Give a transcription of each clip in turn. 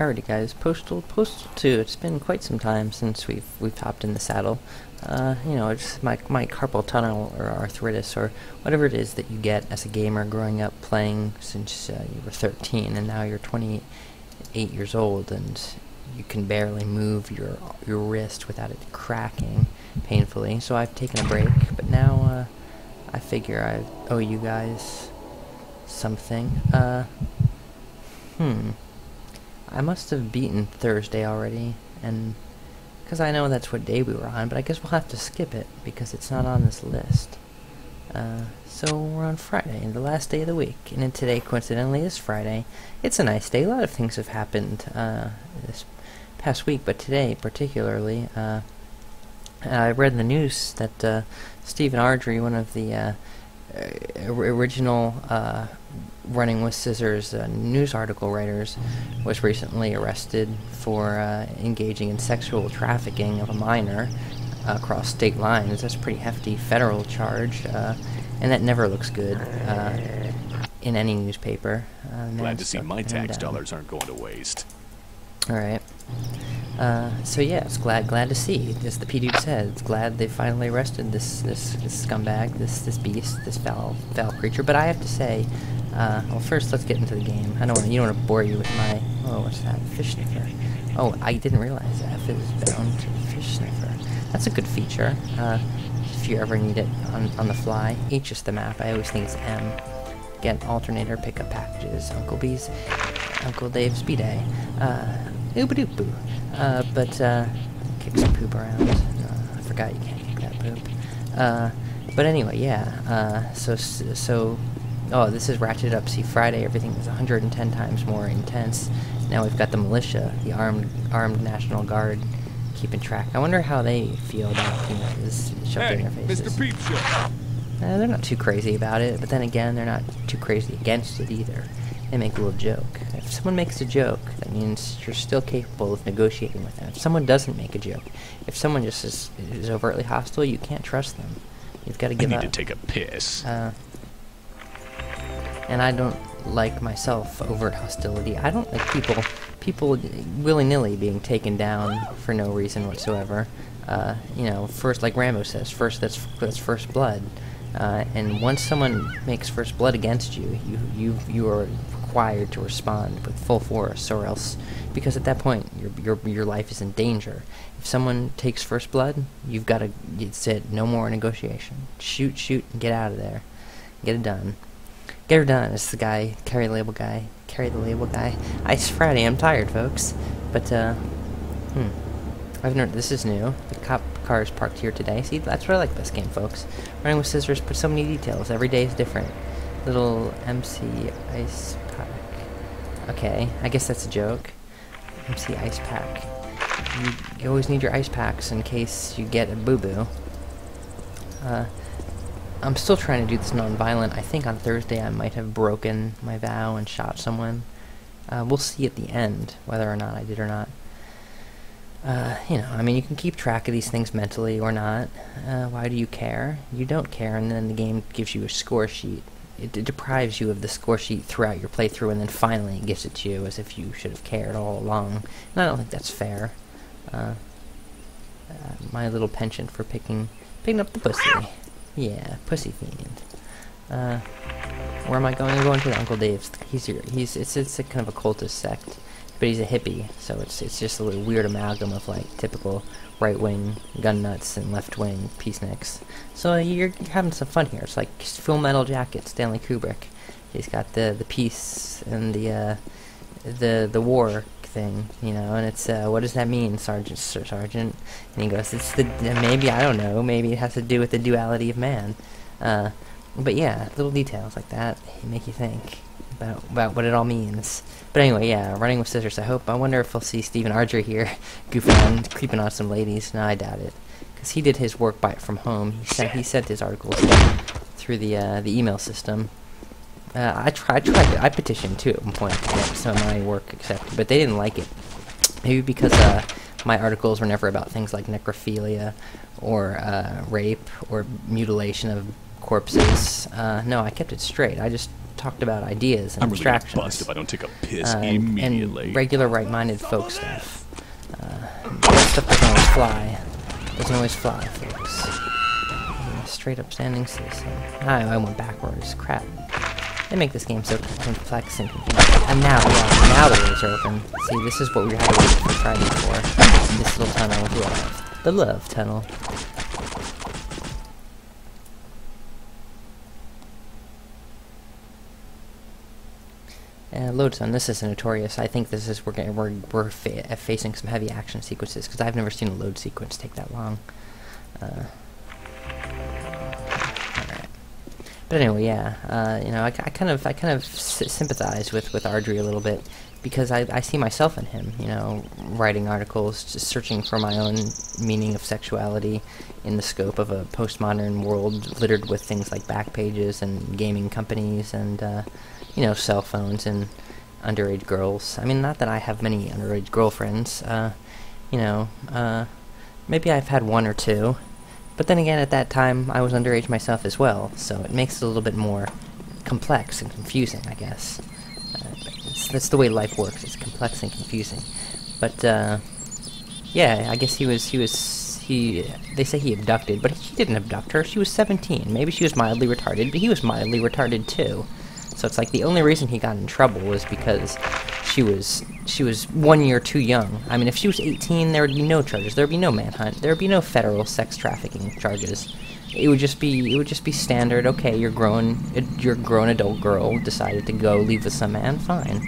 Alrighty guys, Postal 2, it's been quite some time since we've hopped in the saddle. You know, it's my carpal tunnel or arthritis or whatever it is that you get as a gamer growing up playing since you were 13 and now you're 28 years old and you can barely move your wrist without it cracking painfully. So I've taken a break, but now I figure I owe you guys something. I must have beaten Thursday already, and because I know that's what day we were on, but I guess we'll have to skip it because it's not on this list. So we're on Friday, the last day of the week, and then today coincidentally is Friday. It's a nice day. A lot of things have happened this past week, but today particularly, I read in the news that Stephen Ardrey, one of the original Running with Scissors news article writers, was recently arrested for engaging in sexual trafficking of a minor across state lines. That's a pretty hefty federal charge, and that never looks good in any newspaper. Glad to see my tax dollars aren't going to waste. Alright. So yeah, it's glad to see. As the P-Dude said, it's glad they finally arrested this scumbag, this beast, this foul creature. But I have to say, well, first let's get into the game. You don't want to bore you with my, oh, what's that? Fish sniffer. Oh, I didn't realize F is bound to fish sniffer. That's a good feature. If you ever need it on the fly. H is the map. I always think it's M. Get alternator, pick up packages. Uncle Dave's B-Day. Ooba-doop-boo. But kick some poop around. I forgot you can't kick that poop. But anyway, yeah. Oh, this is ratcheted up. See, Friday everything is 110 times more intense. Now we've got the militia, the armed National Guard, keeping track. I wonder how they feel about this shoved in their faces. Mr. Peep Show. They're not too crazy about it, but then again, they're not too crazy against it either. They make a little joke. If someone makes a joke, that means you're still capable of negotiating with them. If someone doesn't make a joke, if someone just is overtly hostile, you can't trust them. You've got to give up. I need to take a piss. And I don't like myself overt hostility. I don't like people willy-nilly being taken down for no reason whatsoever. You know, first, like Rambo says, that's first blood. And once someone makes first blood against you, you are required to respond with full force, or else, because at that point your life is in danger. If someone takes first blood, you've got to say no more negotiation. Shoot, and get out of there. Get it done. Get her done. It's the guy, carry the label guy. It's Friday. I'm tired, folks. But I've never. This is new. The cop car is parked here today. See, that's what I like about this game, folks. Running with Scissors put so many details. Every day is different. Little MC ice pack. Okay, I guess that's a joke. MC ice pack. You always need your ice packs in case you get a boo-boo. I'm still trying to do this non-violent. I think on Thursday I might have broken my vow and shot someone. We'll see at the end whether or not I did or not. You know, I mean, you can keep track of these things mentally or not. Why do you care? You don't care, and then the game gives you a score sheet. It deprives you of the score sheet throughout your playthrough, and then finally it gives it to you as if you should have cared all along. And I don't think that's fair. My little penchant for picking up the pussy. Yeah, pussy fiend. Where am I going? I'm going to Uncle Dave's. It's a kind of a cultist sect. But he's a hippie, so it's just a little weird amalgam of like typical right-wing gun nuts and left-wing peaceniks. So you're having some fun here. It's like Full Metal Jacket, Stanley Kubrick. He's got the peace and the war thing, you know, and it's what does that mean, Sergeant? And he goes, it's maybe, I don't know, maybe it has to do with the duality of man. But yeah, little details like that make you think about what it all means. But anyway, yeah, Running with Scissors. I wonder if we'll see Stephen Ardrey here goofing on, creeping on some ladies. No, I doubt it, because he did his work from home. He sent his articles through the email system. I petitioned too at one point to get some of my work accepted, but they didn't like it. Maybe because my articles were never about things like necrophilia or rape or mutilation of corpses. No, I kept it straight. I just talked about ideas and I'm really gonna abstractions. bust if I don't take a piss immediately. And regular right-minded folk stuff. Stuff doesn't always fly. Doesn't always fly, folks. Straight up standing citizen. I went backwards. Crap. They make this game so complex and confusing. And now, yeah, now the doors are open. See, this is what we had to wait for Friday for. This little tunnel of love. The love tunnel. Load zone. This is notorious. I think this is we're facing some heavy action sequences because I've never seen a load sequence take that long. Alright. But anyway, yeah. You know, I kind of sympathize with Ardrey a little bit because I see myself in him. You know, writing articles, just searching for my own meaning of sexuality in the scope of a postmodern world littered with things like back pages and gaming companies and you know, cell phones and underage girls. I mean, not that I have many underage girlfriends. You know, maybe I've had one or two. But then again, at that time, I was underage myself as well, so it makes it a little bit more complex and confusing, I guess. That's the way life works. It's complex and confusing. But, yeah, I guess they say he abducted, but he didn't abduct her. She was 17. Maybe she was mildly retarded, but he was mildly retarded too. So it's like the only reason he got in trouble was because she was 1 year too young. I mean, if she was 18, there would be no charges. There would be no manhunt. There would be no federal sex trafficking charges. It would just be standard. Okay, you're grown adult girl decided to go leave with some man. Fine.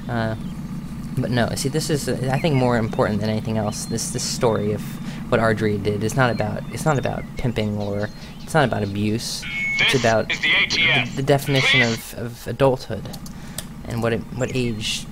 But no, see, this is I think more important than anything else. This story of what Ardrey did is not about pimping or it's not about abuse. It's about the definition of adulthood and what age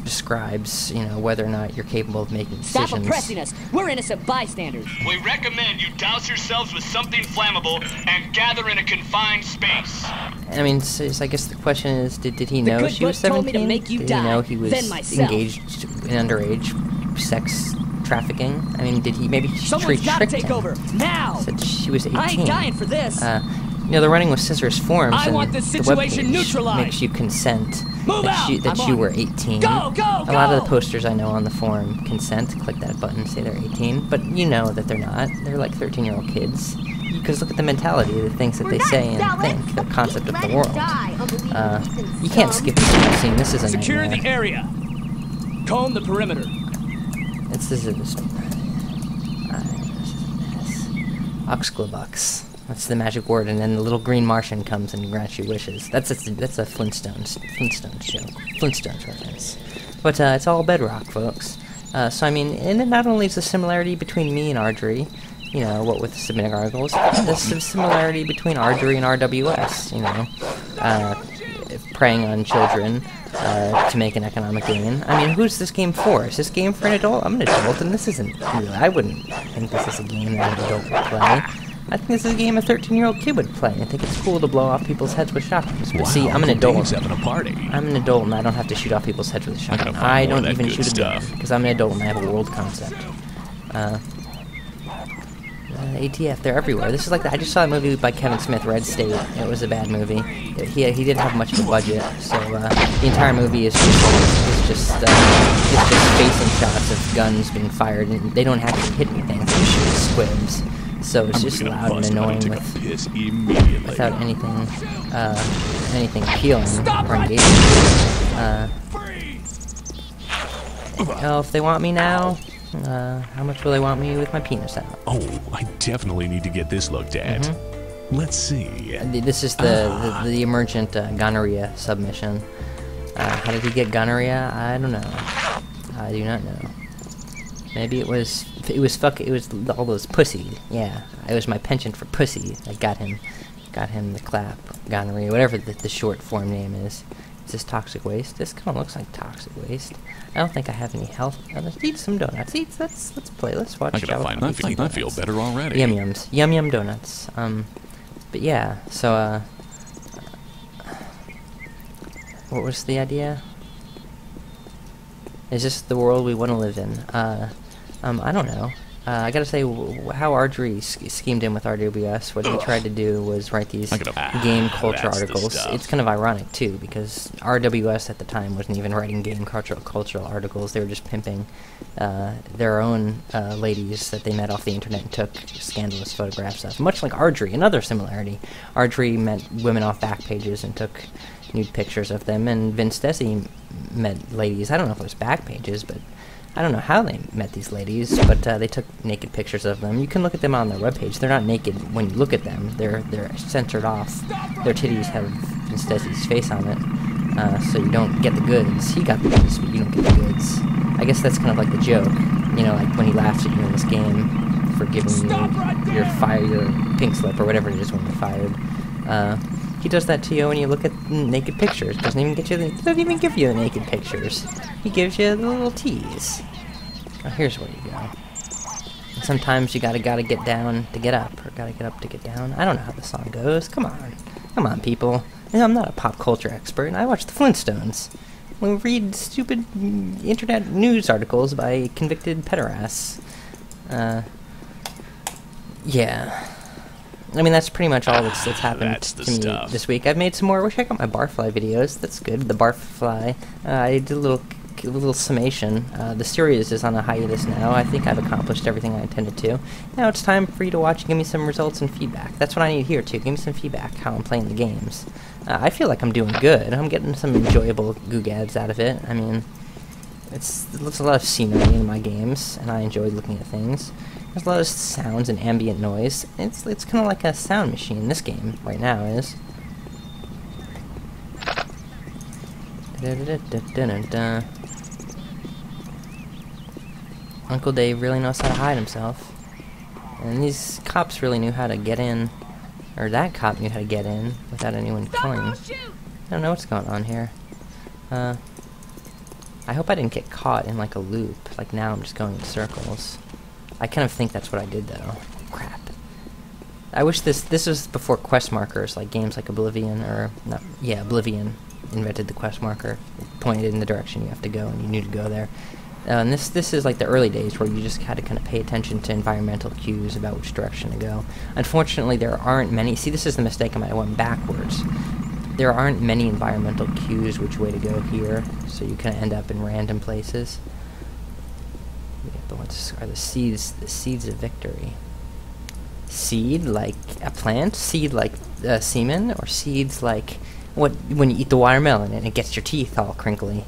describes, you know, whether or not you're capable of making decisions. Stop oppressing us. We're innocent bystanders. We recommend you douse yourselves with something flammable and gather in a confined space. I mean, so I guess the question is, did he know she was 17? Did he know he was engaged in underage sex trafficking? I mean, did he maybe Someone's gotta tricked take him? over now. Said she was 18. I ain't dying for this. You know, the running with scissors forms I and want this the situation webpage neutralized. makes you consent Move that out. you were 18. Go, go, A lot of go. the posters I know on the forum consent, click that button, say they're 18, but you know that they're not. They're like 13-year-old kids. Because look at the mentality, the things that they say and think, their concept of the world. You can't skip this scene. This is a Secure nightmare. the area. Comb the perimeter. This is a mess. Oxglobux. That's the magic word, and then the little green Martian comes and grants you wishes. That's a Flintstones show. Flintstones reference. But it's all bedrock, folks. So I mean, and it not only is the similarity between me and Ardrey, you know, what with the submitting articles, there's a similarity between Ardrey and RWS, you know, preying on children to make an economic gain. I mean, who's this game for? Is this game for an adult? I'm an adult, and this isn't really. I wouldn't think this is a game that an adult would play. I think this is a game a 13-year-old kid would play. I think it's cool to blow off people's heads with shotguns. But see, I'm an adult. Having a party. I'm an adult, and I don't have to shoot off people's heads with a shotgun. I don't even shoot a gun, because I'm an adult and I have a world concept. ATF, they're everywhere. This is like I just saw a movie by Kevin Smith, Red State. It was a bad movie. He didn't have much of a budget, so the entire movie is just facing shots of guns being fired, and they don't actually hit anything. They shoot squibs. So it's just loud and annoying without anything appealing or engaging. Oh, if they want me now, how much will they want me with my penis out? Oh, I definitely need to get this looked at. Let's see. This is the emergent gonorrhea submission. How did he get gonorrhea? I don't know. I do not know. Maybe it was all those pussy. Yeah, it was my penchant for pussy that got him the clap, gonorrhea, whatever the short form name is. Is this toxic waste? This kind of looks like toxic waste. I don't think I have any health. Let's eat some donuts. Let's play. Let's watch. I feel better already. Yum yums, yum donuts. But yeah. So what was the idea? Is this the world we want to live in? I don't know. I gotta say, how Ardrey schemed in with RWS, what he tried to do was write these game culture articles. It's kind of ironic, too, because RWS at the time wasn't even writing game cultural articles. They were just pimping their own ladies that they met off the internet and took scandalous photographs of. Much like Ardrey, another similarity. Ardrey met women off back pages and took nude pictures of them, and Vince Desi met ladies. I don't know if it was back pages, but I don't know how they met these ladies, but they took naked pictures of them. You can look at them on their webpage. They're not naked when you look at them. They're censored off. Their titties have Vince Desi's face on it, so you don't get the goods. He got the goods, but you don't get the goods. I guess that's kind of like the joke, you know, like when he laughs at you in this game for giving you your pink slip or whatever it is when you're fired. He does that to you when you look at naked pictures. Doesn't even give you the naked pictures. He gives you the little tease. Now here's where you go. Sometimes you gotta get down to get up, or gotta get up to get down. I don't know how the song goes. Come on, people. You know, I'm not a pop culture expert, and I watch the Flintstones. We read stupid internet news articles by convicted pederasts. Yeah. I mean, that's pretty much all that's happened to me this week. I've made some more. Check out my barfly videos. That's good. The barfly. I did a little summation. The series is on a hiatus now. I think I've accomplished everything I intended to. Now it's time for you to watch and give me some results and feedback. That's what I need here, too. Give me some feedback, how I'm playing the games. I feel like I'm doing good. I'm getting some enjoyable googads out of it. I mean, there's a lot of scenery in my games, and I enjoy looking at things. There's a lot of sounds and ambient noise. It's kind of like a sound machine. This game right now is. Uncle Dave really knows how to hide himself, and these cops really knew how to get in, or that cop knew how to get in without anyone killing him. I don't know what's going on here. I hope I didn't get caught in like a loop. Like now I'm just going in circles. I kind of think that's what I did, though. Crap. I wish this was before quest markers, like games like Oblivion, or not. Yeah, Oblivion invented the quest marker, pointed in the direction you have to go, and you knew to go there. And this is like the early days where you just had to kind of pay attention to environmental cues about which direction to go. Unfortunately, there aren't many. See, this is the mistake I went backwards. There aren't many environmental cues which way to go here, so you kind of end up in random places. But what are the seeds? The seeds of victory. Seed like a plant? Seed like semen? Or seeds like what when you eat the watermelon and it gets your teeth all crinkly?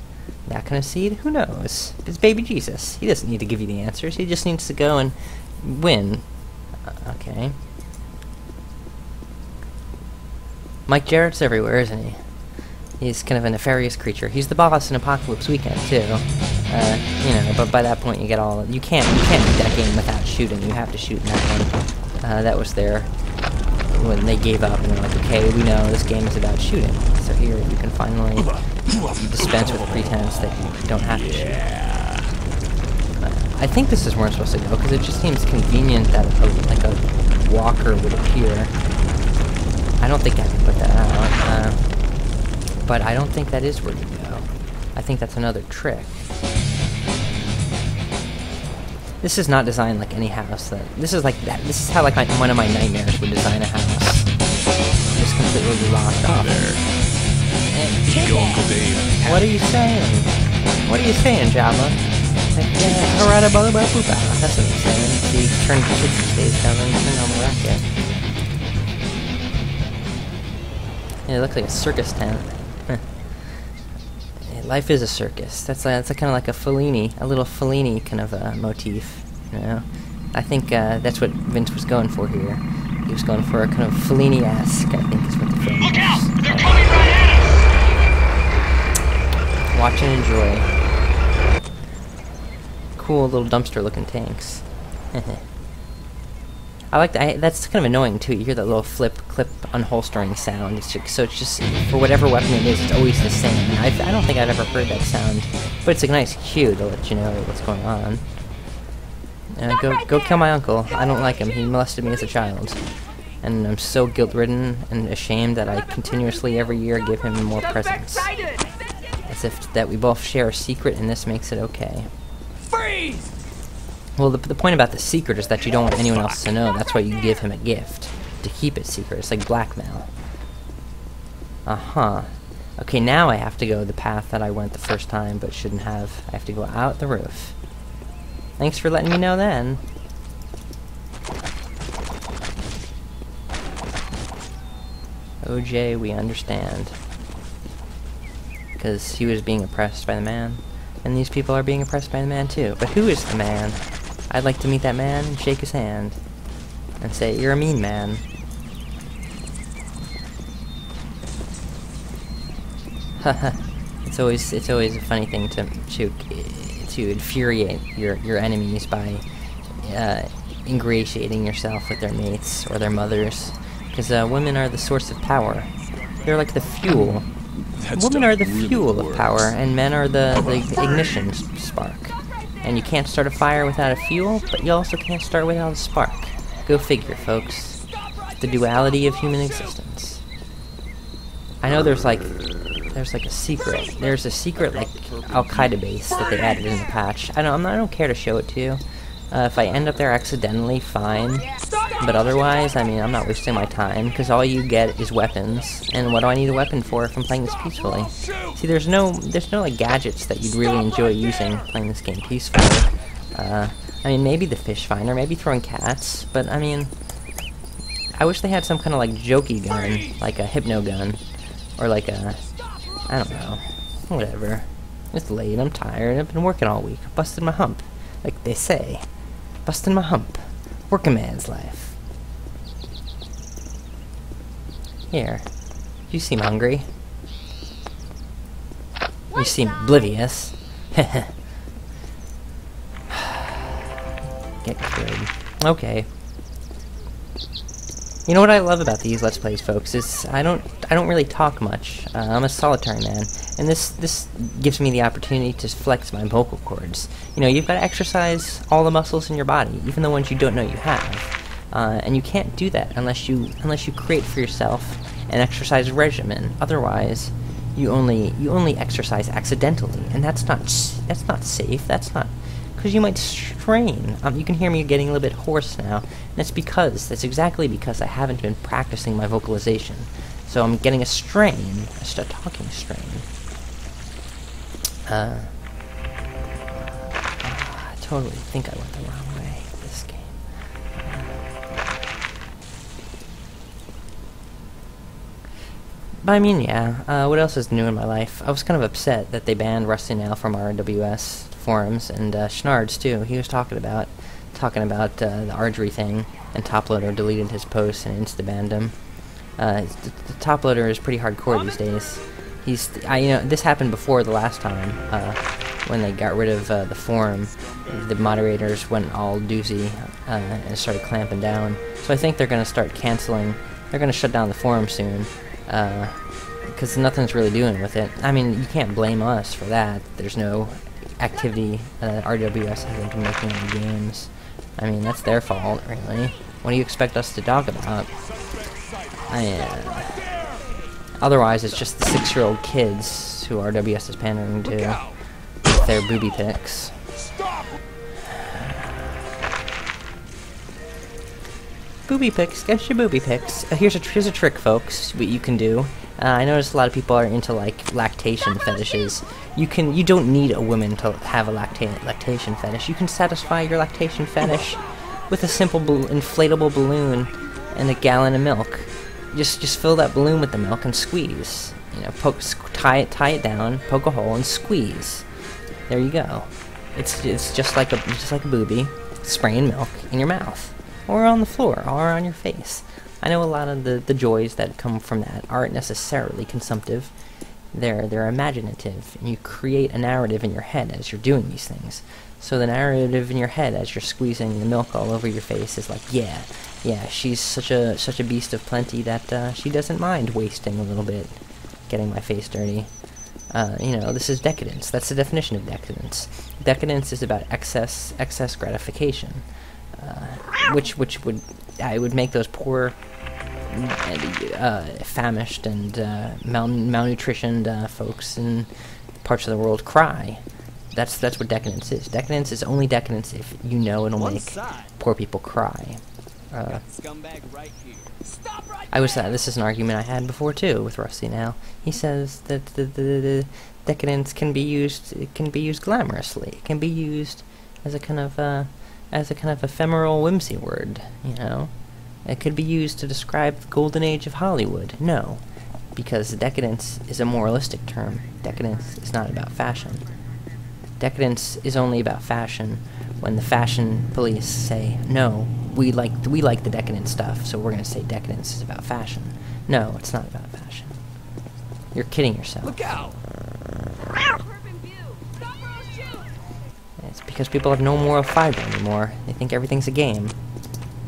That kind of seed? Who knows? It's baby Jesus. He doesn't need to give you the answers. He just needs to go and win. Okay. Mike Jarrett's everywhere, isn't he? He's kind of a nefarious creature. He's the boss in Apocalypse Weekend too. You know, but by that point you get all. You can't beat that game without shooting. You have to shoot in that one. That was there when they gave up and they're like, okay, we know this game is about shooting. So here you can finally dispense with the pretense that you don't have to shoot. I think this is where I'm supposed to go because it just seems convenient that like a walker would appear. I don't think I can put that out. But I don't think that is where you go. I think that's another trick. This is not designed like any house. This is like that. This is how like one of my nightmares would design a house. Just completely locked off. Uncle Dave. What are you saying? What are you saying, Jabba? That's what I'm saying. See, turn the shit these days down and turn on the racket. Yeah, it looks like a circus tent. Life is a circus. That's kind of like a little Fellini kind of motif, you know. I think that's what Vince was going for here. He was going for a kind of Fellini-esque, I think is what the film Look is. out! They're coming right at us! Watch and enjoy. Cool little dumpster-looking tanks. I like that. That's kind of annoying too. You hear that little clip unholstering sound. It's just for whatever weapon it is, it's always the same. And I don't think I've ever heard that sound, but it's a nice cue to let you know what's going on. Go kill my uncle. I don't like him. He molested me as a child, and I'm so guilt-ridden and ashamed that I continuously every year give him more presents, as if that we both share a secret, and this makes it okay. Freeze! Well, the point about the secret is that you don't want anyone else to know. That's why you give him a gift, to keep it secret. It's like blackmail. Uh-huh. Okay, now I have to go the path that I went the first time, but shouldn't have. I have to go out the roof. Thanks for letting me know then. OJ, we understand. Because he was being oppressed by the man, and these people are being oppressed by the man too. But who is the man? I'd like to meet that man and shake his hand, and say, "You're a mean man." Haha. it's always a funny thing to infuriate your enemies by ingratiating yourself with their mates or their mothers, because women are the source of power. They're like the fuel. Women are the fuel of power, and men are the ignition spark. And you can't start a fire without a fuel, but you also can't start without a spark. Go figure, folks. The duality of human existence. I know there's like a secret. There's a secret like Al-Qaeda base that they added in the patch. I don't care to show it to you. If I end up there accidentally, fine. But otherwise, I mean, I'm not wasting my time, because all you get is weapons. And what do I need a weapon for if I'm playing this peacefully? See, there's no like gadgets that you'd really enjoy using playing this game peacefully. I mean, maybe the fish finder, maybe throwing cats, but I mean, I wish they had some kind of like jokey gun, like a hypno gun, or like a, I don't know, whatever. It's late, I'm tired, I've been working all week, busted my hump, like they say. Busting my hump. Working man's life. Here. You seem hungry. You seem oblivious. Get good. Okay. You know what I love about these Let's Plays, folks, is I don't really talk much. I'm a solitary man, and this gives me the opportunity to flex my vocal cords. You know, you've got to exercise all the muscles in your body, even the ones you don't know you have. And you can't do that unless you create for yourself an exercise regimen. Otherwise, you only exercise accidentally, and that's not safe. That's not, because you might strain. You can hear me getting a little bit hoarse now, and that's exactly because I haven't been practicing my vocalization. So I'm getting a strain, a talking strain. I totally think I went the wrong way with this game. But I mean, yeah, what else is new in my life? I was kind of upset that they banned Rusty Nail from RWS forums, and Schnards too. He was talking about the archery thing, and Toploader deleted his post and insta-banned him. The Toploader is pretty hardcore these days. You know, this happened before the last time, when they got rid of the forum. The moderators went all doozy and started clamping down. So I think they're going to start canceling. They're going to shut down the forum soon, because nothing's really doing with it. I mean, you can't blame us for that. There's no activity. RWS hasn't been making any games. I mean, that's their fault, really. What do you expect us to talk about? Otherwise, it's just the 6-year-old kids who RWS is pandering to with their booby pics. Booby pics, get your booby pics. Here's a trick, folks, what you can do. I notice a lot of people are into like lactation fetishes. You don't need a woman to have a lactation fetish. You can satisfy your lactation fetish with a simple inflatable balloon and a gallon of milk. Just fill that balloon with the milk and squeeze. You know, tie it down, poke a hole, and squeeze. There you go. It's just like a booby spraying milk in your mouth, or on the floor, or on your face. I know a lot of the joys that come from that aren't necessarily consumptive. They're imaginative, and you create a narrative in your head as you're doing these things. So the narrative in your head as you're squeezing the milk all over your face is like, yeah, she's such a beast of plenty that she doesn't mind wasting a little bit, getting my face dirty. You know, this is decadence. That's the definition of decadence. Decadence is about excess gratification, which would make those poor, famished and malnutritioned folks in parts of the world cry. That's what decadence is. Decadence is only decadence if you know it'll make poor people cry. Scumbag right here. Stop right This is an argument I had before too with Rusty. Now he says that the decadence can be used. It can be used glamorously. It can be used as a kind of ephemeral whimsy word. You know, it could be used to describe the golden age of Hollywood. No, because decadence is a moralistic term. Decadence is not about fashion. Decadence is only about fashion when the fashion police say, no, we like the decadent stuff, so we're going to say decadence is about fashion. No, it's not about fashion. You're kidding yourself. Look out! It's because people have no moral fiber anymore. They think everything's a game.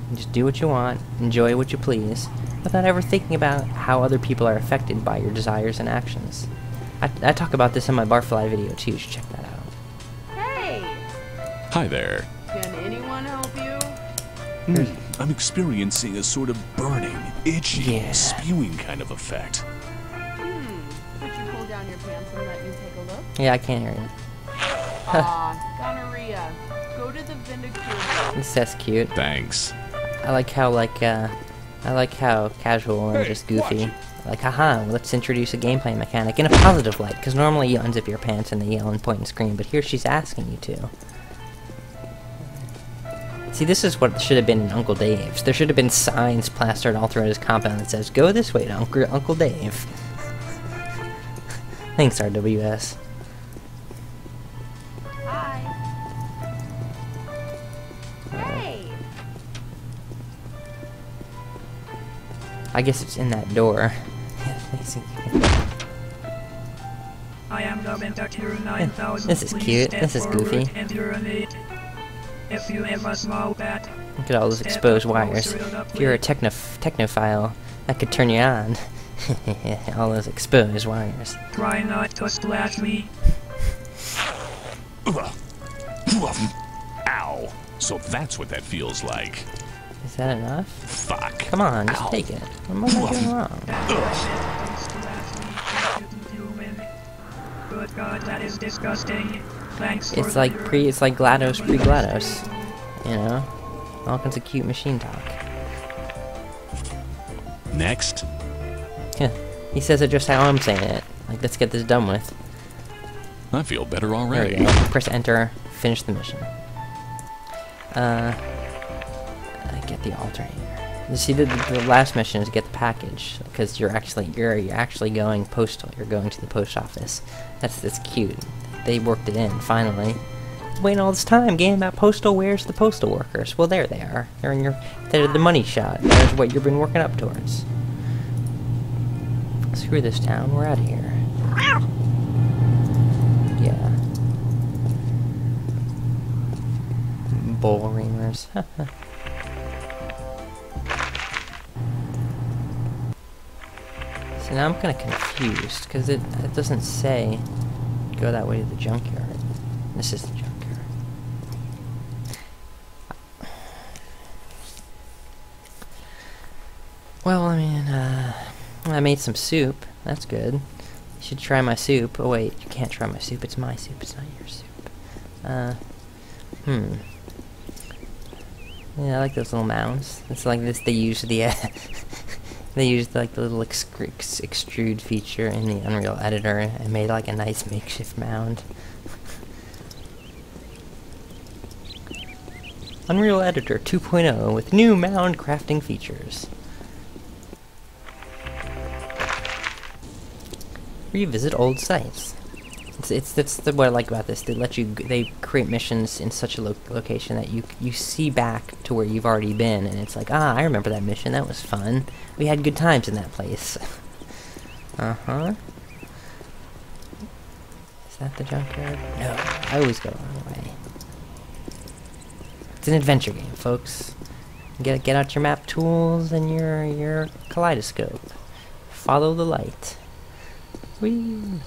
You just do what you want, enjoy what you please, without ever thinking about how other people are affected by your desires and actions. I talk about this in my Barfly video too, you should check that out. Hi there. Can anyone help you? I'm experiencing a sort of burning, itchy, Yeah. spewing kind of effect. Could you pull down your pants and let me take a look? Yeah, I can't hear you. Gonorrhea. Go to the Vicotry. That's cute. Thanks. I like how casual and just goofy. Like, haha, let's introduce a gameplay mechanic in a positive light, because normally you unzip your pants and they yell and point and scream, but here she's asking you to. See, this is what should have been in Uncle Dave's. There should have been signs plastered all throughout his compound that says, go this way to Uncle Dave. Thanks, RWS. Hi. Hey. I guess it's in that door. I am the Vicotry 9000. This is cute. This is goofy. If you have a small bat, Look at all those exposed wires. If you're a technophile, that could turn you on. All those exposed wires. try not to splash me. Ow. So that's what that feels like. Is that enough? Fuck. Come on, just Ow. take it. What am I doing wrong? Good God, that is disgusting. Thanks for It's like GLaDOS pre-GLaDOS. You know? All kinds of cute machine talk. Next. He says it just how I'm saying it. Like, let's get this done with. I feel better There already. we go. Press enter, finish the mission. Get the alternator. You see, the last mission is get the package, because you're actually going postal. You're going to the post office. That's cute. They worked it in finally. Waiting all this time, game about Postal. Where's the postal workers? Well, there they are. They're the money shot. There's what you've been working up towards. Screw this town. We're out of here. Yeah. Bull reamers. So now I'm kind of confused, because it doesn't say go that way to the junkyard. This is the junkyard. Well, I mean, I made some soup. That's good. You should try my soup. Oh wait, you can't try my soup. It's my soup. It's not your soup. Yeah, I like those little mounds. It's like this. They use the they used like the little extrude feature in the Unreal Editor and made like a nice makeshift mound. Unreal Editor 2.0 with new mound crafting features. Revisit old sites. That's what I like about this. They create missions in such a location that you see back to where you've already been, and it's like, I remember that mission. That was fun. We had good times in that place. Uh-huh. Is that the junkyard? No, I always go the wrong way. It's an adventure game, folks. Get out your map tools and your kaleidoscope. Follow the light. Whee!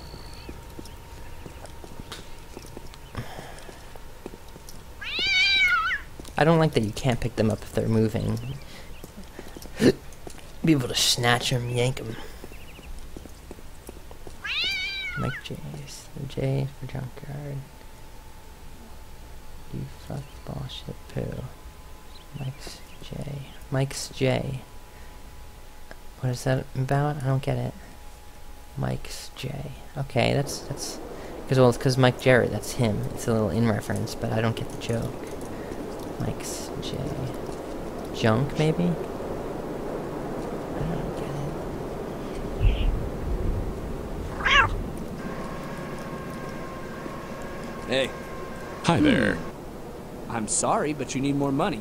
I don't like that you can't pick them up if they're moving. Be able to snatch them, yank them. Mike J's. The J for junkyard. Fuck bullshit poo. Mike's J. What is that about? I don't get it. Mike's J. Okay, that's because Mike Jarrett, that's him. It's a little in reference, but I don't get the joke. Mike's J. Junk, maybe? I don't get it. Hey. Hi there. I'm sorry, but you need more money.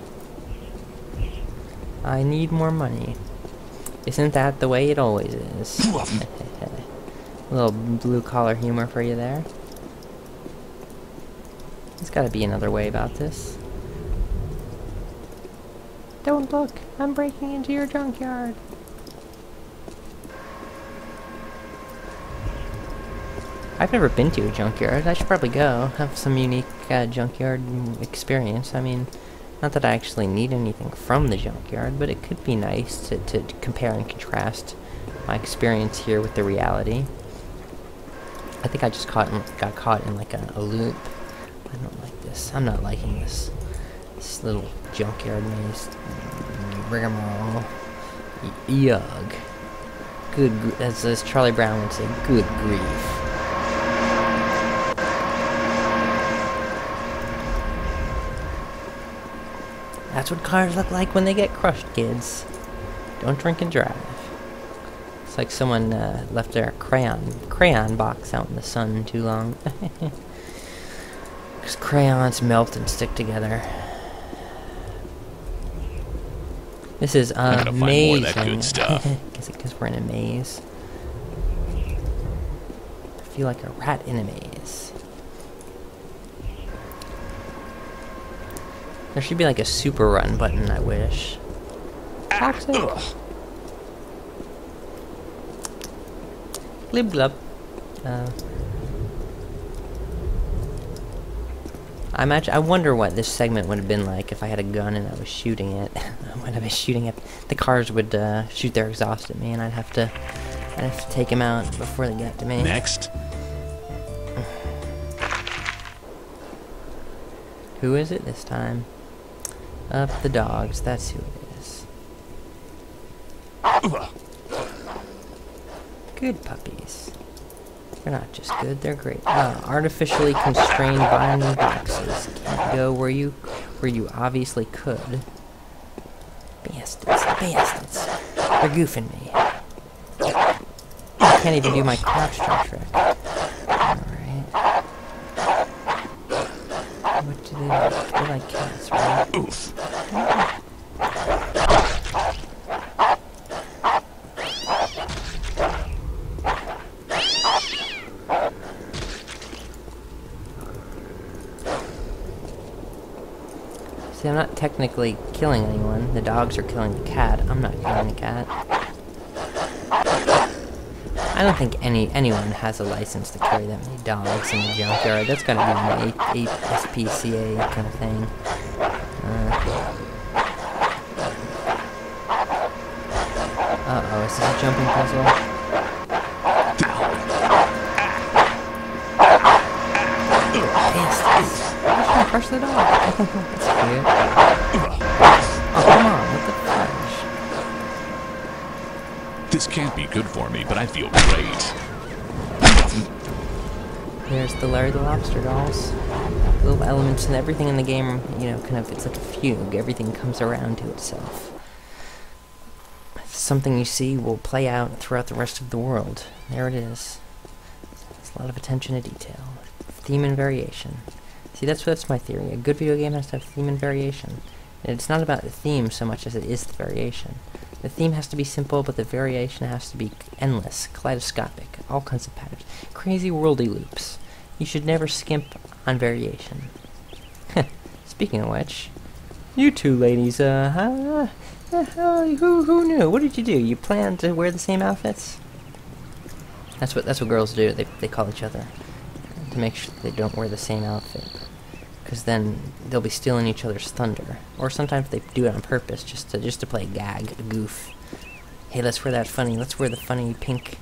I need more money. Isn't that the way it always is? A little blue-collar humor for you there. There's gotta be another way about this. Don't look! I'm breaking into your junkyard! I've never been to a junkyard. I should probably go. Have some unique junkyard experience. I mean, not that I actually need anything from the junkyard, but it could be nice to compare and contrast my experience here with the reality. I think I just got caught in like a loop. I don't like this. I'm not liking this. This little junkyard maze. Rigmarole. Yug. As Charlie Brown would say, good grief. That's what cars look like when they get crushed, kids. Don't drink and drive. It's like someone left their crayon box out in the sun too long. Because crayons melt and stick together. This is amazing. Find more of that good stuff. Because we're in a maze. I feel like a rat in a maze. There should be like a super run button, I wish. Toxic. Glib glub. I wonder what this segment would have been like if I had a gun and I was shooting it. When I was shooting it, the cars would shoot their exhaust at me, and I'd have to take them out before they got to me. Next. Who is it this time? Up the dogs. That's who it is. Good puppies. They're not just good, they're great. Artificially constrained binding boxes. Can't go where you obviously could. Bastards. They're goofing me. I can't even do my crouch jump trick. Alright. What do they like? They like cats, right? Oof. See, I'm not technically killing anyone. The dogs are killing the cat. I'm not killing the cat. I don't think anyone has a license to carry that many dogs in the junkyard. That's gotta be an SPCA kind of thing. Uh-oh, is this a jumping puzzle? Crush the dog. That's cute. Oh, come on. What the fudge? This can't be good for me, but I feel great. There's the Larry the Lobster dolls. Little elements and everything in the game, you know, kind of, it's like a fugue. Everything comes around to itself. Something you see will play out throughout the rest of the world. There it is. There's a lot of attention to detail. Theme and variation. See, that's my theory. A good video game has to have theme and variation. And it's not about the theme so much as it is the variation. The theme has to be simple, but the variation has to be endless, kaleidoscopic, all kinds of patterns. Crazy worldy loops. You should never skimp on variation. Speaking of which, you two ladies, who knew? What did you do? You planned to wear the same outfits? That's what girls do. They call each other to make sure they don't wear the same outfit, because then they'll be stealing each other's thunder. Or sometimes they do it on purpose, just to play a gag, a goof. Hey, let's wear the funny pink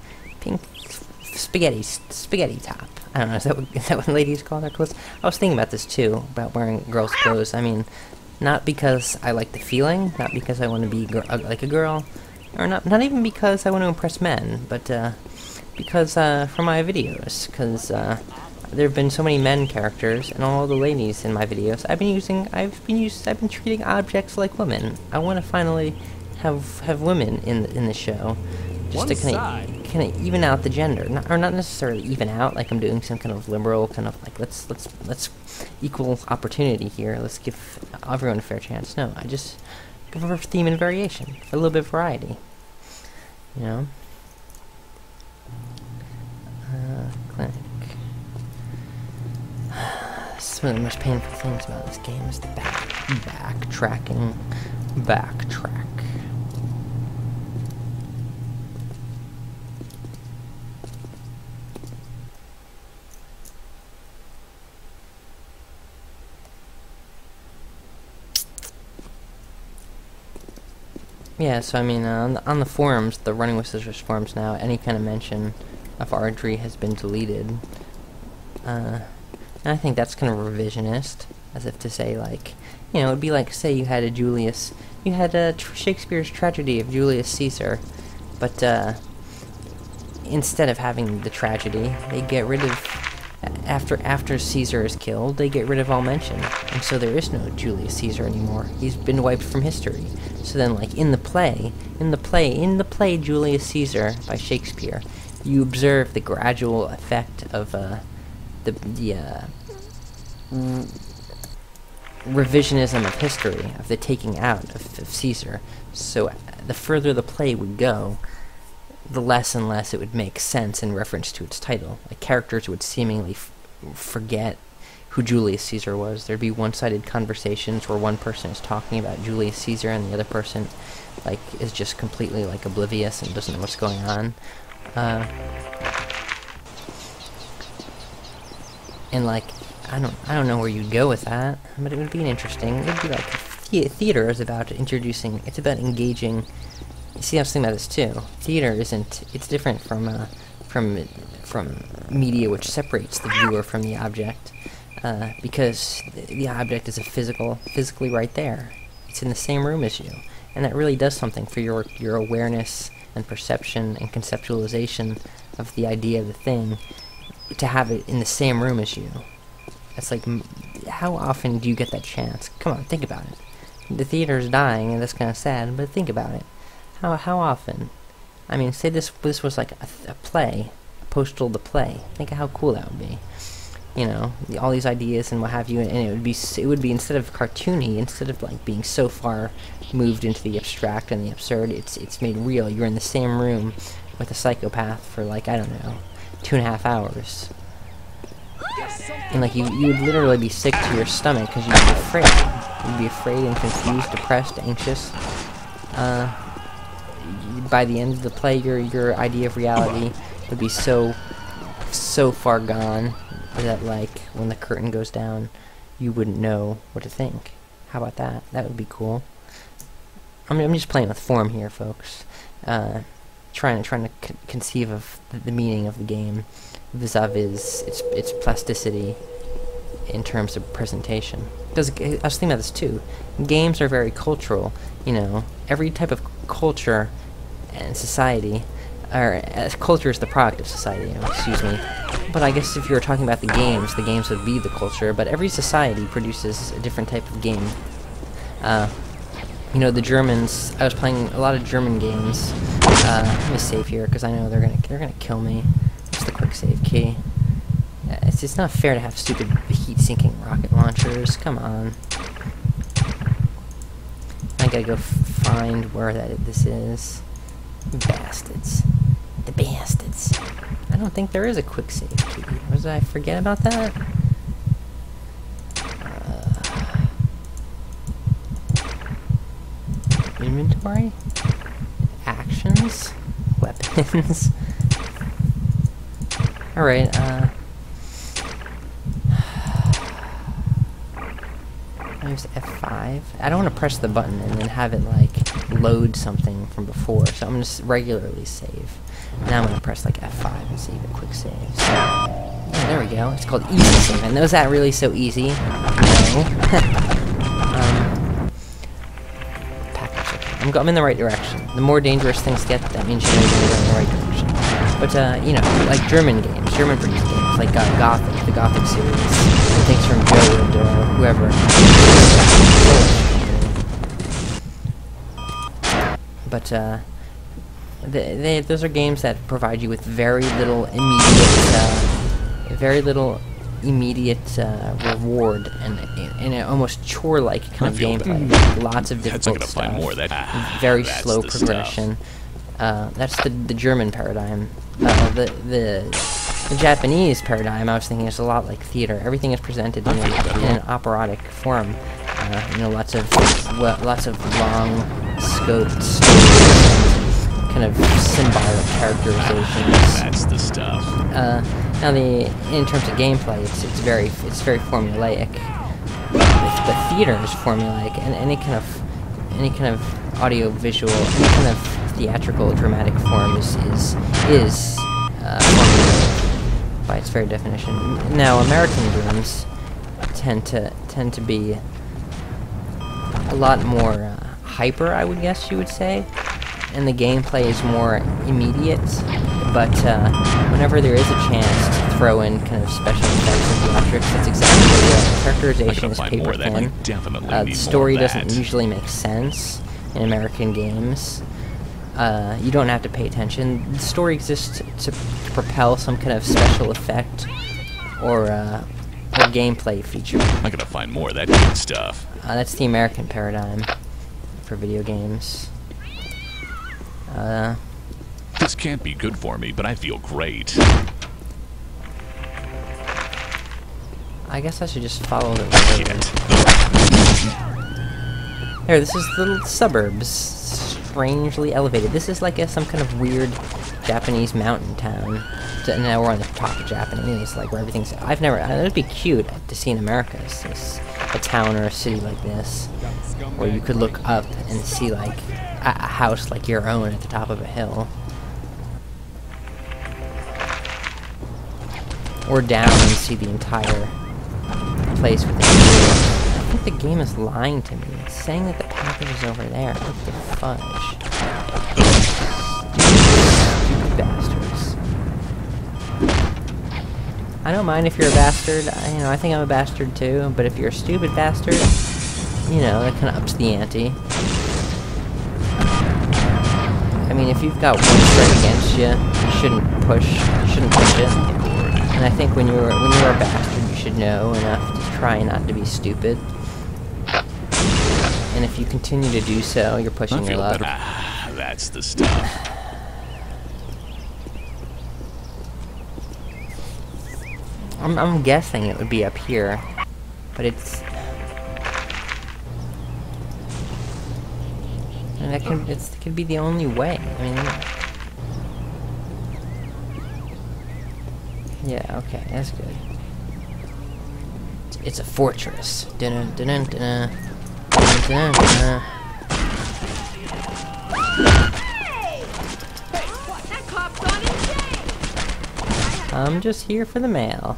spaghetti top. I don't know, is that what ladies call their clothes? I was thinking about this too, about wearing girls' clothes. I mean, not because I like the feeling, not because I want to be like a girl, or not even because I want to impress men, but because for my videos, because there have been so many men characters and all the ladies in my videos. I've been treating objects like women. I want to finally have women in the show, just to kind of even out the gender, not necessarily even out like I'm doing some kind of liberal kind of like let's equal opportunity here. Let's give everyone a fair chance. No, I just give her theme and variation, a little bit of variety. You know. Clinic. Some of the most painful things about this game is the backtrack. Yeah, so I mean, on the forums, the Running with Scissors forums now, any kind of mention of archery has been deleted. And I think that's kind of revisionist, as if to say, like, you know, it'd be like, say you had Shakespeare's tragedy of Julius Caesar, but instead of having the tragedy, they get rid of, after Caesar is killed, they get rid of all mention, and so there is no Julius Caesar anymore. He's been wiped from history. So then, like, in the play Julius Caesar by Shakespeare, you observe the gradual effect of the revisionism of history, of the taking out of Caesar. So the further the play would go, the less and less it would make sense in reference to its title. Like, characters would seemingly forget who Julius Caesar was. There'd be one-sided conversations where one person is talking about Julius Caesar and the other person, like, is just completely, like, oblivious and doesn't know what's going on. And, like, I don't know where you'd go with that, but it would be it would be like theater is about introducing. It's about engaging. You see, I was thinking about this too. Theater isn't. It's different from media, which separates the viewer from the object, because the object is physically right there. It's in the same room as you, and that really does something for your awareness and perception and conceptualization of the idea of the thing. To have it in the same room as you. It's like, how often do you get that chance? Come on, think about it. The theater is dying, and that's kind of sad, but think about it. How often? I mean, say this was like a play, Postal the play. Think of how cool that would be. You know, all these ideas and what have you, and it would be instead of cartoony, instead of like being so far moved into the abstract and the absurd, it's made real. You're in the same room with a psychopath for, like, I don't know, 2.5 hours. And, like, you would literally be sick to your stomach because you'd be afraid. You'd be afraid and confused, depressed, anxious. By the end of the play, your idea of reality would be so far gone that, like, when the curtain goes down, you wouldn't know what to think. How about that? That would be cool. I'm just playing with form here, folks. Trying to conceive of the meaning of the game vis-a-vis its plasticity in terms of presentation. Because I was thinking about this too. Games are very cultural. You know, every type of culture and society, or culture is the product of society. Excuse me. But I guess if you were talking about the games would be the culture. But every society produces a different type of game. You know, the Germans. I was playing a lot of German games. Let me save here because I know they're gonna kill me. What's the quick save key? It's not fair to have stupid heat-sinking rocket launchers. Come on. I gotta go find where this is. Bastards. The bastards. I don't think there is a quick save key. Or did I forget about that? Inventory? Actions? Weapons? Alright, there's F5. I don't want to press the button and then have it, like, load something from before, so I'm going to regularly save. Now I'm gonna press like F5 and save a quick save. So, yeah, there we go. It's called easy saving. Was that really so easy? No. Package. Okay. I'm in the right direction. The more dangerous things get, that means you know you're going in the right direction. But you know, like German games, German-produced games, like Gothic, the Gothic series, and things from Joe and whoever. But those are games that provide you with very little immediate reward and an almost chore-like kind of gameplay. Lots of difficult stuff. Very slow progression. That's the German paradigm. The Japanese paradigm, I was thinking, is a lot like theater. Everything is presented in an operatic form. You know, lots of long scoped stories, kind of symbolic characterizations. That's the stuff. Now, in terms of gameplay, it's very formulaic. But theater is formulaic, and any kind of audio visual, any kind of theatrical dramatic form is formulaic by its very definition. Now, American games tend to be a lot more hyper, I would guess you would say, and the gameplay is more immediate. But whenever there is a chance to throw in kind of special effects and theatrics, that's exactly what the characterization is paper thin. The story doesn't usually make sense in American games. You don't have to pay attention. The story exists to propel some kind of special effect or a gameplay feature. I gotta find more of that good stuff. That's the American paradigm for video games. This can't be good for me, but I feel great. I guess I should just follow the road. There, this is little suburbs, strangely elevated. This is like some kind of weird Japanese mountain town. Now we're on the top of Japanese, like where everything's. I've never. That'd be cute to see in America. Is a town or a city like this, where you could look up and see like a house like your own at the top of a hill, or down and see the entire place within the game. I think the game is lying to me. It's saying that the package is over there. What the fudge? Stupid bastards. I don't mind if you're a bastard. I think I'm a bastard too. But if you're a stupid bastard, you know, that kind of ups the ante. I mean, if you've got one strike against you, you shouldn't push. You shouldn't push it. And I think when you're a bastard, you should know enough to try not to be stupid. And if you continue to do so, you're pushing your luck. That's the stuff. I'm guessing it would be up here, but it's. And that could be the only way. I mean. Yeah, okay, that's good. It's a fortress. Dun dun dun dun. Dun dun dun. I'm just here for the mail.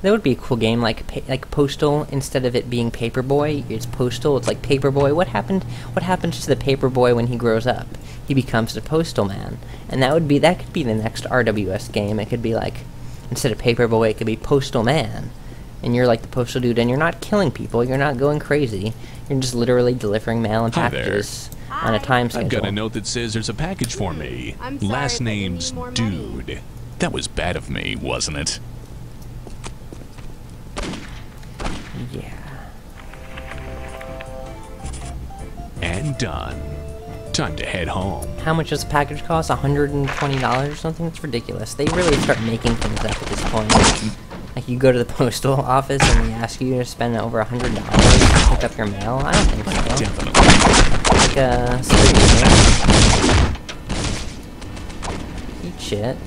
That would be a cool game, like Postal. Instead of it being Paperboy, it's Postal. It's like Paperboy. What happens to the Paperboy when he grows up? He becomes the Postal Man, and that could be the next RWS game. It could be like, instead of Paperboy, it could be Postal Man, and you're like the postal dude, and you're not killing people. You're not going crazy. You're just literally delivering mail and packages on a time schedule. I've got a note that says there's a package for me. I'm sorry, Last but we need name's more Dude. money. That was bad of me, wasn't it? Yeah. And done. Time to head home. How much does a package cost? $120 or something? That's ridiculous. They really start making things up at this point. Like, you go to the postal office and they ask you to spend over $100 to pick up your mail? I don't think so. Definitely. Like, seriously. Eat shit.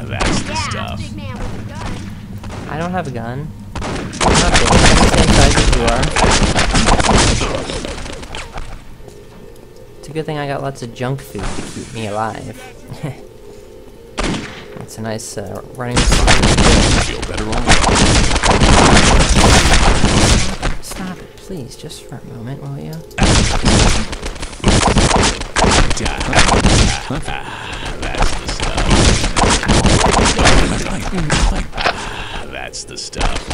That's the stuff. Big man with a gun. don't have a gun. I'm not big. I'm the same size as you are. It's a good thing I got lots of junk food to keep me alive. That's a nice running. Feel better already. Stop it, please, just for a moment, will you? That's the stuff.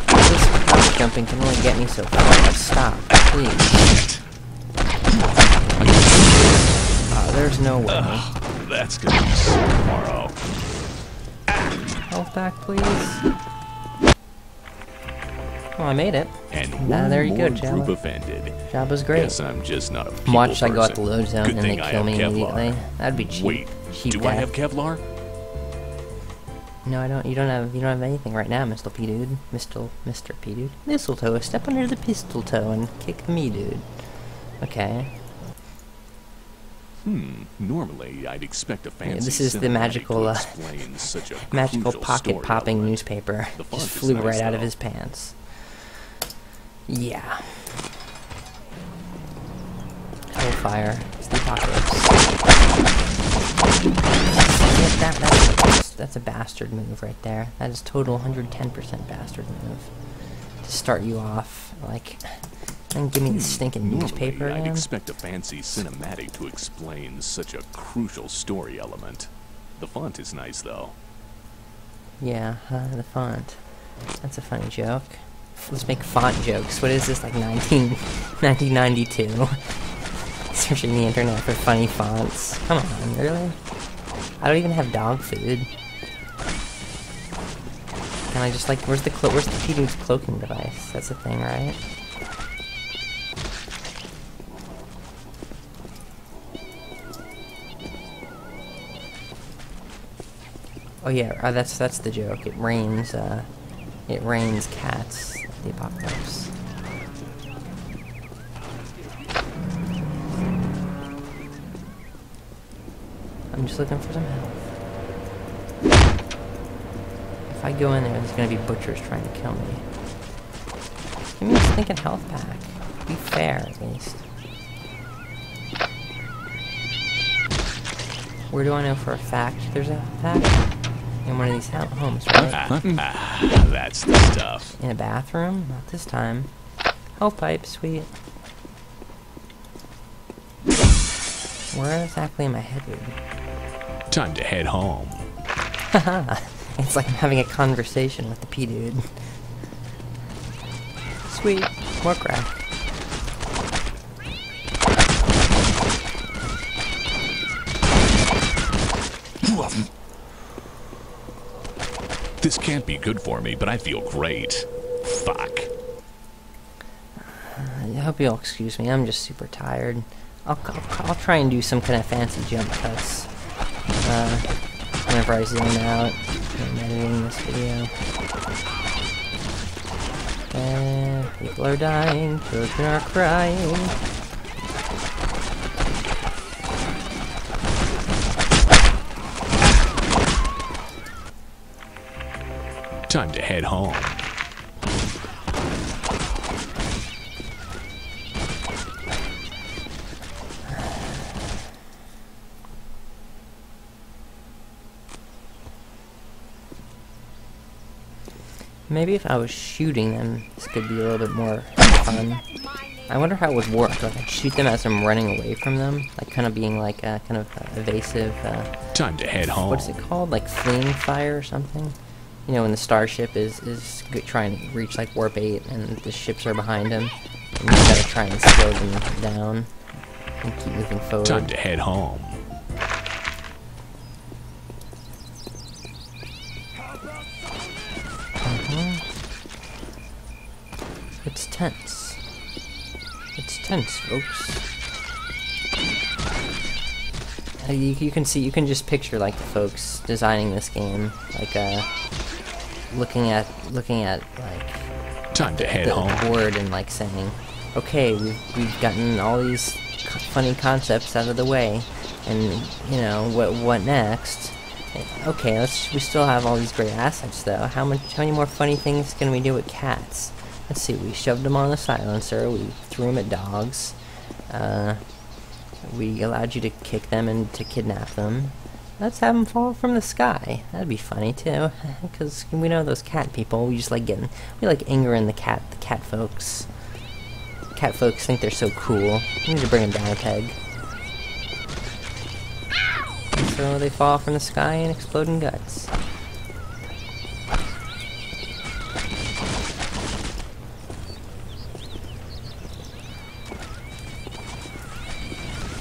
This house jumping can only get me so far. Stop, please. There's no way. That's gonna be sore tomorrow. Health back, please. Well, I made it. And there you go, more Jabba. group offended. Jabba's great. Guess I'm just not a people Watch, I go out the person. load zone Good and they thing I kill me have Kevlar. immediately. That'd be cheap. Wait, cheap do death. I have Kevlar? No, I don't. You don't have anything right now, Mr. P dude. Mr. P dude. Mistletoe, step under the pistol toe and kick me, dude. Okay. Normally I'd expect a fancy This is the cinematic magical, to explain such a magical crucial pocket story popping element. newspaper. The font Just is flew nice, right out of though. his pants. Yeah. Hellfire. It's the apocalypse. That's a bastard move right there. That is total 110% bastard move. To start you off, like, and give me the stinking newspaper Normally, I'd again. expect a fancy cinematic to explain such a crucial story element. The font is nice, though. Yeah, the font. That's a funny joke. Let's make font jokes. What is this, like 1992? Searching the internet for funny fonts. Come on, really? I don't even have dog food. Can I just, like, where's the P-dude's cloaking device? That's a thing, right? Oh yeah, that's the joke. It rains cats. The apocalypse. I'm just looking for some health. If I go in there, there's gonna be butchers trying to kill me. Give me a stinking health pack. Be fair, at least. Where do I know for a fact there's a health pack? In one of these homes, right? That's the stuff. In a bathroom? Not this time. Health pipe, sweet. Where exactly am I headed? Time to head home. Haha. It's like I'm having a conversation with the P-dude. Sweet. More crack. This can't be good for me, but I feel great. Fuck. I hope you'll excuse me. I'm just super tired. I'll try and do some kind of fancy jump cuts. Whenever I zoom out in editing this video. People are dying, children are crying. Time to head home. Maybe if I was shooting them, this could be a little bit more fun. I wonder how it would work. Like, I'd shoot them as I'm running away from them, like kind of being like a kind of evasive. Time to head home. What's it called? Like fleeing fire or something? You know, when the starship is trying to reach like warp 8 and the ships are behind him, and you gotta try and slow them down and keep moving forward. Time to head home. It's tense. It's tense, folks. You can see, you can just picture like the folks designing this game, like looking at like Time to head the home. board and like saying, okay, we've gotten all these funny concepts out of the way, and you know what next? Okay, we still have all these great assets though. How many more funny things can we do with cats? Let's see, we shoved them on a silencer, we threw them at dogs, we allowed you to kick them and to kidnap them. Let's have them fall from the sky. That'd be funny too, because we know those cat people. We just like we like angering the cat folks. Cat folks think they're so cool. We need to bring them down a peg. So they fall from the sky and explode in guts.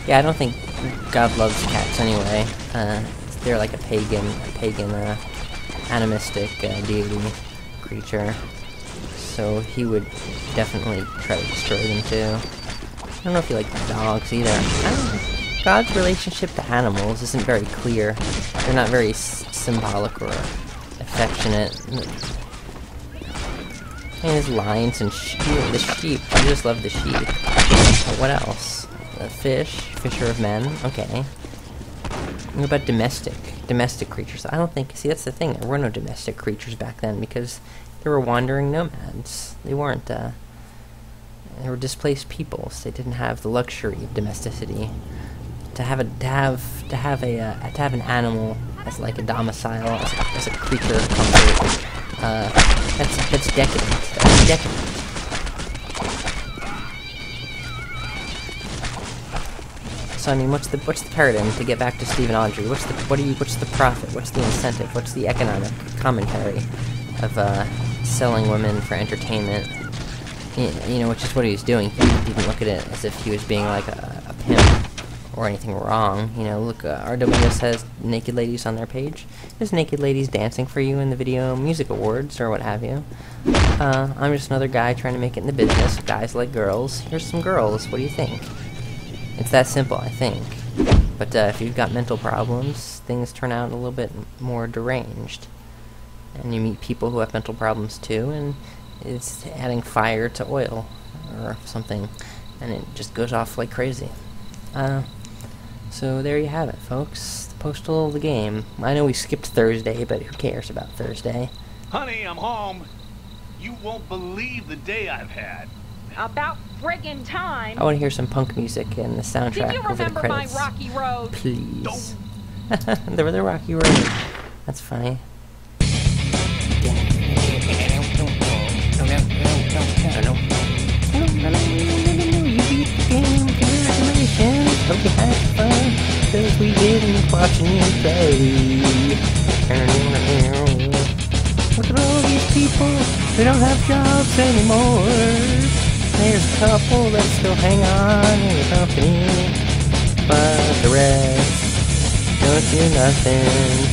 Yeah, I don't think God loves cats anyway. They're like a pagan animistic deity creature. So he would definitely try to destroy them too. I don't know if he likes dogs either. God's relationship to animals isn't very clear. They're not very symbolic or affectionate. I mean, there's lions and the sheep. I just love the sheep. But what else? Fisher of men. Okay. What about domestic creatures? I don't think. See, that's the thing. There were no domestic creatures back then because they were wandering nomads. They weren't. They were displaced peoples. They didn't have the luxury of domesticity. To have an animal as like a domicile, as a creature of comfort. That's decadent. That's decadent. So I mean, what's the paradigm to get back to Stephen Audrey? What's the profit? What's the incentive? What's the economic commentary of selling women for entertainment? You know, which is what he was doing. He didn't look at it as if he was being like a pimp or anything wrong. You know, look, RWS has naked ladies on their page. There's naked ladies dancing for you in the Video Music Awards or what have you. I'm just another guy trying to make it in the business. Guys like girls. Here's some girls. What do you think? It's that simple, I think. But if you've got mental problems, things turn out a little bit more deranged. And you meet people who have mental problems too, and it's adding fire to oil or something, and it just goes off like crazy. So there you have it, folks. The Postal, the game. I know we skipped Thursday, but who cares about Thursday? Honey, I'm home. You won't believe the day I've had. About friggin' time. I want to hear some punk music and the soundtrack Did you over the remember my credits. rocky road? Please. There were the rocky road. That's funny. Hope you had fun, cause we didn't watching you play. Look at all these people who don't have jobs anymore. There's a couple that still hang on in the company, but the rest don't do nothing.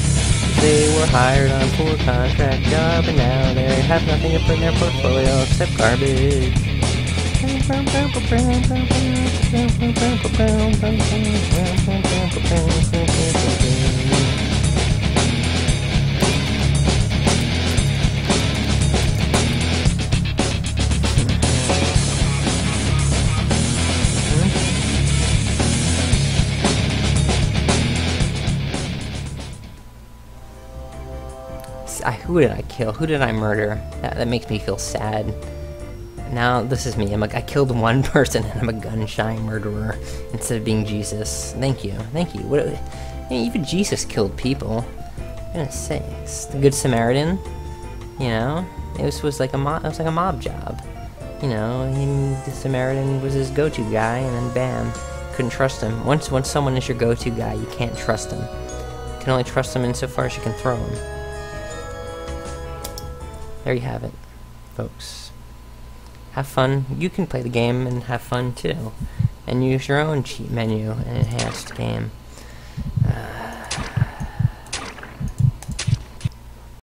They were hired on a poor contract job, and now they have nothing to put in their portfolio except garbage. Who did I kill? Who did I murder? That makes me feel sad. Now, this is me. I killed one person and I'm a gun-shy murderer instead of being Jesus. Thank you. Thank you. Even Jesus killed people. For goodness sakes. The Good Samaritan, you know, it was like a mob job. You know, the Samaritan was his go-to guy, and then bam, couldn't trust him. Once someone is your go-to guy, you can't trust him. You can only trust him insofar as you can throw him. There you have it, folks. Have fun. You can play the game and have fun too. And use your own cheat menu and enhanced game.